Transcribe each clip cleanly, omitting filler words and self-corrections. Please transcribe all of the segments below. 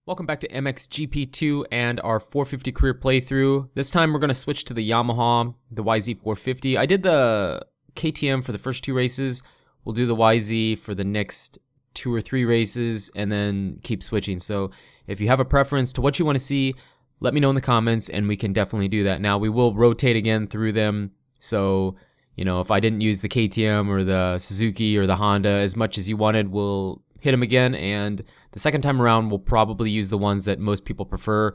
Welcome back to MXGP2 and our 450 career playthrough. This time we're going to switch to the Yamaha, the YZ450. I did the KTM for the first two races. We'll do the YZ for the next 2 or 3 races and then keep switching. So if you have a preference to what you want to see, let me know in the comments and we can definitely do that. Now we will rotate again through them. So, you know, if I didn't use the KTM or the Suzuki or the Honda as much as you wanted, we'll hit them again, and the second time around we'll probably use the ones that most people prefer,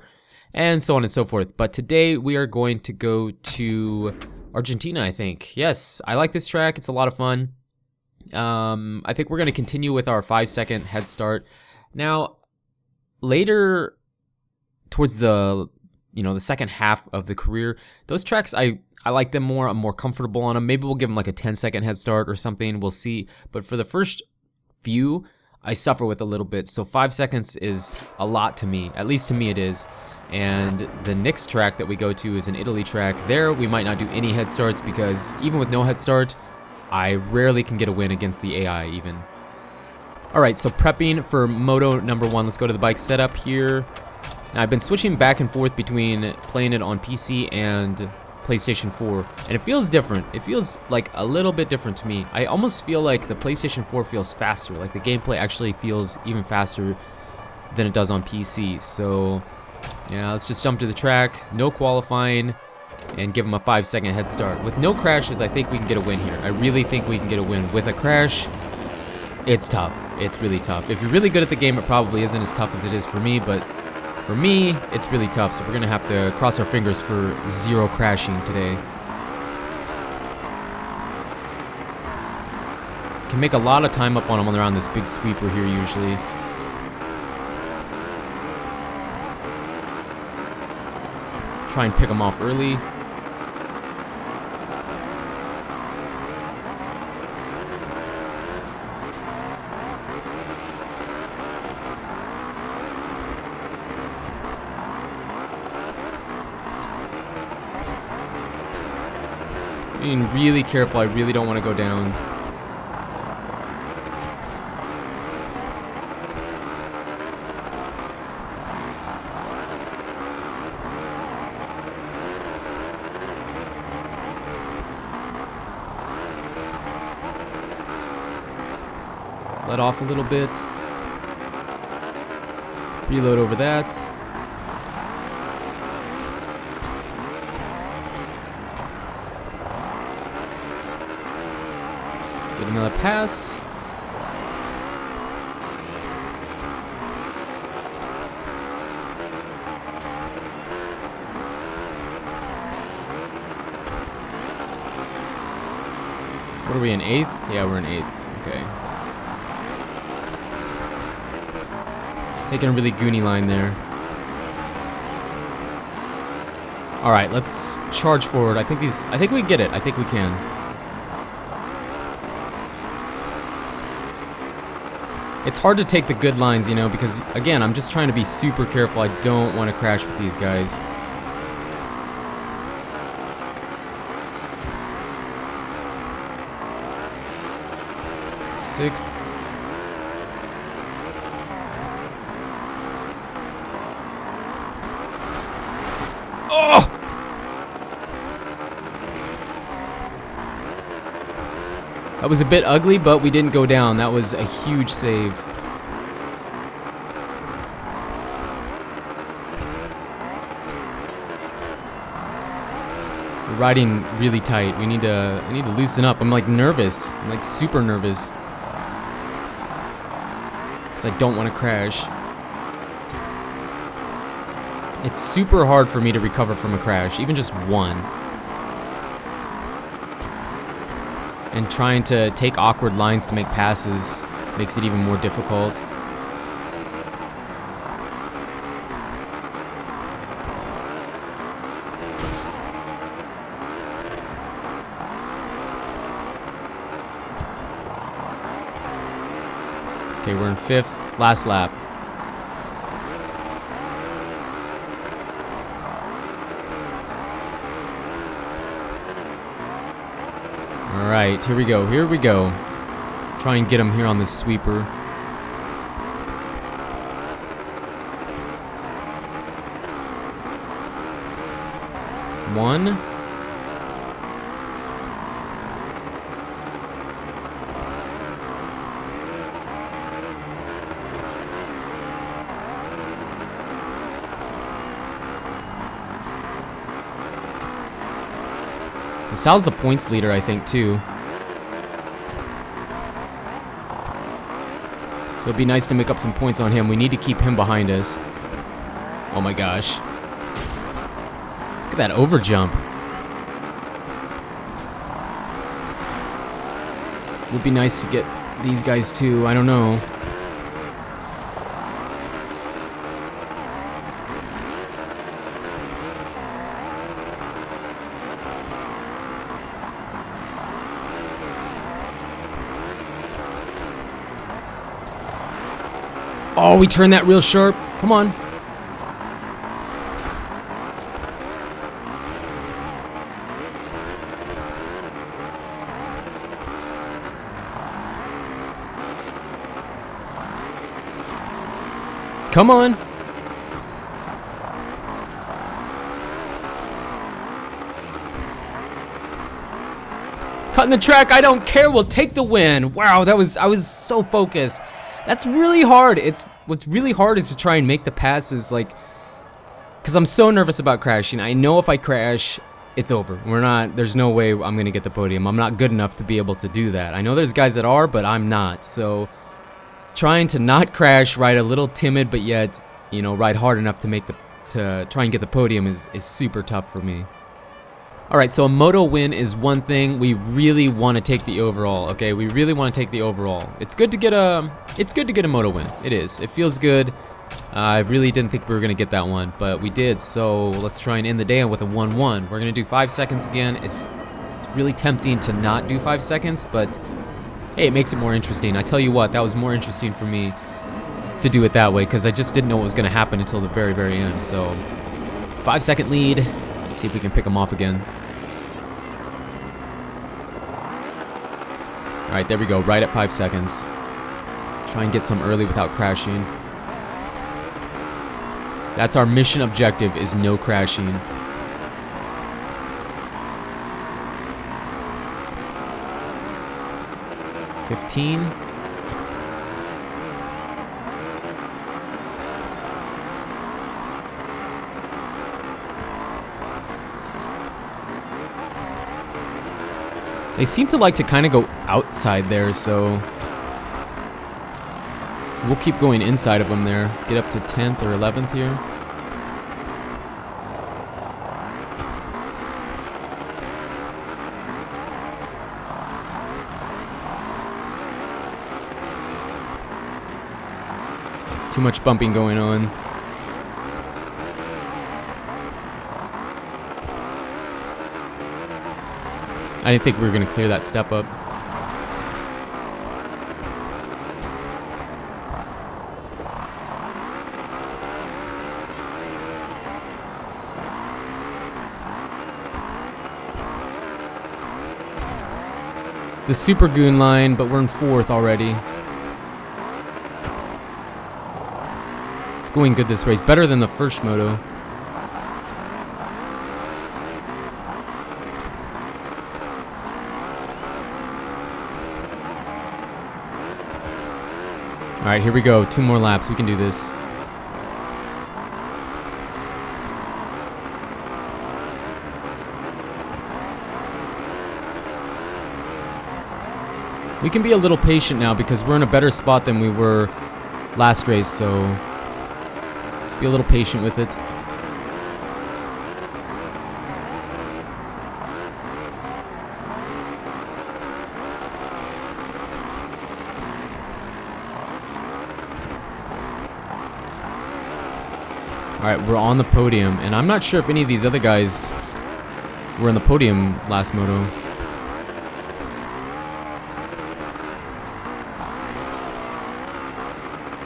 and so on and so forth. But today we are going to go to Argentina, I think. Yes, I like this track. It's a lot of fun. I think we're going to continue with our 5-second head start. Now, later towards the second half of the career, those tracks I like them more. I'm more comfortable on them. Maybe we'll give them like a 10-second head start or something. We'll see. But for the first few, I suffer with a little bit, so 5 seconds is a lot to me. At least to me it is. And the next track that we go to is an Italy track. There we might not do any head starts because even with no head start, I rarely can get a win against the AI even. Alright, so prepping for Moto number 1. Let's go to the bike setup here. Now I've been switching back and forth between playing it on PC and PlayStation 4, and it feels different. It feels like a little bit different to me. I almost feel like the PlayStation 4 feels faster, like the gameplay actually feels even faster than it does on PC. So yeah, let's just jump to the track, no qualifying, and give them a 5-second head start. With no crashes, I think we can get a win here. I really think we can get a win. With a crash, it's tough. It's really tough. If you're really good at the game, it probably isn't as tough as it is for me, but for me, it's really tough, so we're going to have to cross our fingers for 0 crashing today. Can make a lot of time up on them when they're on this big sweeper here usually. Try and pick them off early. Being really careful, I really don't want to go down. Let off a little bit. Reload over that. Get another pass. What are we in 8th? Yeah, we're in 8th. Okay. Taking a really goony line there. All right, let's charge forward. I think we get it. I think we can. It's hard to take the good lines, you know, because, again, I'm just trying to be super careful. I don't want to crash with these guys. Sixth. Oh! That was a bit ugly, but we didn't go down. That was a huge save. We're riding really tight. I need to loosen up. I'm like nervous. I'm like super nervous. Because I don't want to crash. It's super hard for me to recover from a crash, even just one. And trying to take awkward lines to make passes makes it even more difficult. Okay, we're in 5th, last lap. Alright, here we go, here we go. Try and get him here on this sweeper. 1. Sal's the points leader, I think, too. So it'd be nice to make up some points on him. We need to keep him behind us. Oh my gosh. Look at that over jump. Would be nice to get these guys too. I don't know. Oh, we turned that real sharp. Come on. Come on. Cutting the track, I don't care. We'll take the win. Wow, I was so focused. That's really hard. What's really hard is to try and make the passes, like, because I'm so nervous about crashing. I know if I crash, it's over. There's no way I'm gonna get the podium. I'm not good enough to be able to do that. I know there's guys that are, but I'm not. So trying to not crash, ride a little timid, but yet, ride hard enough to try and get the podium is super tough for me. Alright, so a moto win is one thing. We really want to take the overall, okay? We really want to take the overall. It's good to get a moto win. It is. It feels good. I really didn't think we were going to get that one, but we did. So let's try and end the day with a 1-1. We're going to do 5 seconds again. It's really tempting to not do 5 seconds, but hey, it makes it more interesting. I tell you what, that was more interesting for me to do it that way because I just didn't know what was going to happen until the very, very end. So 5-second lead. Let's see if we can pick them off again. Alright, there we go, right at 5 seconds. Try and get some early without crashing. That's our mission objective, is no crashing. $15. They seem to like to kind of go outside there, so we'll keep going inside of them there. Get up to 10th or 11th here. Too much bumping going on. I didn't think we were going to clear that step up. The Super Goon line, but we're in 4th already. It's going good this race. Better than the first moto. Alright, here we go. 2 more laps. We can do this. We can be a little patient now because we're in a better spot than we were last race, so let's be a little patient with it. Alright, we're on the podium, and I'm not sure if any of these other guys were on the podium last moto.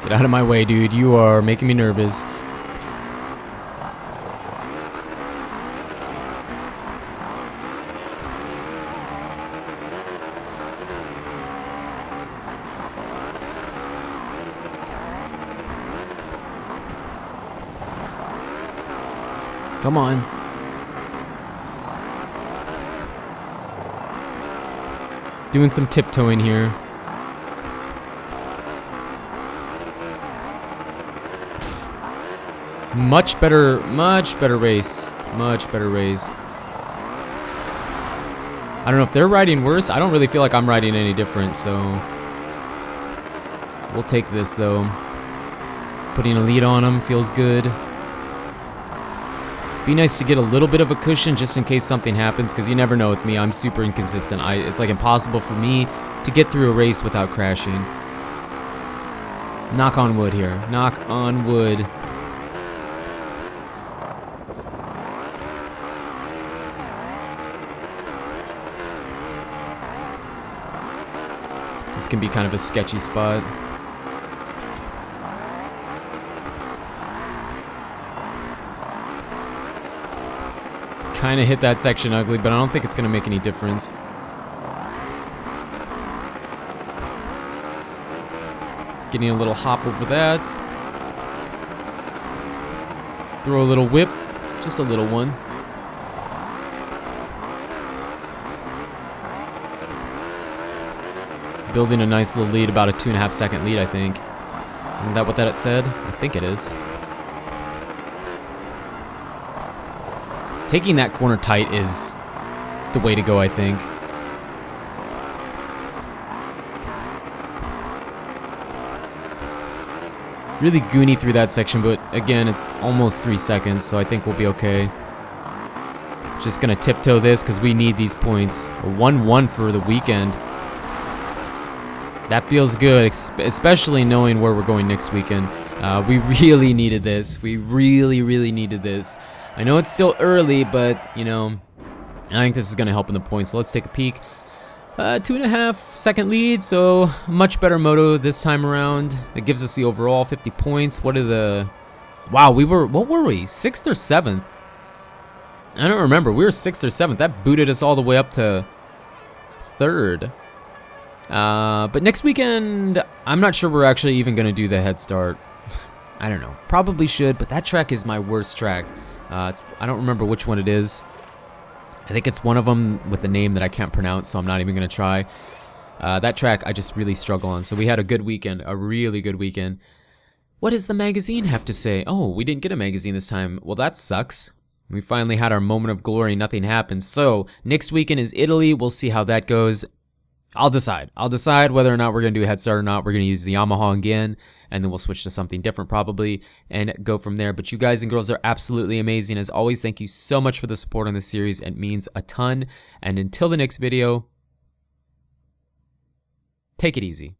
Get out of my way, dude. You are making me nervous. Come on. Doing some tiptoeing here. Much better race. Much better race. I don't know if they're riding worse. I don't really feel like I'm riding any different, so we'll take this though. Putting a lead on them feels good. Be nice to get a little bit of a cushion just in case something happens, because you never know with me. I'm super inconsistent. It's like impossible for me to get through a race without crashing. Knock on wood here. Knock on wood. This can be kind of a sketchy spot. Kind of hit that section ugly, but I don't think it's going to make any difference. Getting a little hop over that. Throw a little whip, just a little one. Building a nice little lead, about a 2.5 second lead, I think. Isn't that what that said? I think it is. Taking that corner tight is the way to go, I think. Really goony through that section, but again, it's almost 3 seconds, so I think we'll be okay. Just gonna tiptoe this because we need these points. A 1-1 for the weekend. That feels good, especially knowing where we're going next weekend. We really needed this. We really needed this. I know it's still early, but, you know, I think this is going to help in the points. So let's take a peek. 2.5 second lead, so much better moto this time around. It gives us the overall 50 points. What are the... Wow, what were we? 6th or 7th? I don't remember. We were 6th or 7th. That booted us all the way up to 3rd. But next weekend, I'm not sure we're actually even going to do the head start. I don't know. Probably should, but that track is my worst track. I don't remember which one it is. I think it's one of them with the name that I can't pronounce, so I'm not even going to try. That track I just really struggle on. So we had a good weekend, a really good weekend. What does the magazine have to say? Oh, we didn't get a magazine this time. Well, that sucks. We finally had our moment of glory. Nothing happened. So next weekend is Italy. We'll see how that goes. I'll decide. I'll decide whether or not we're going to do a head start or not. We're going to use the Yamaha again, and then we'll switch to something different probably and go from there. But you guys and girls are absolutely amazing. As always, thank you so much for the support on this series. It means a ton. And until the next video, take it easy.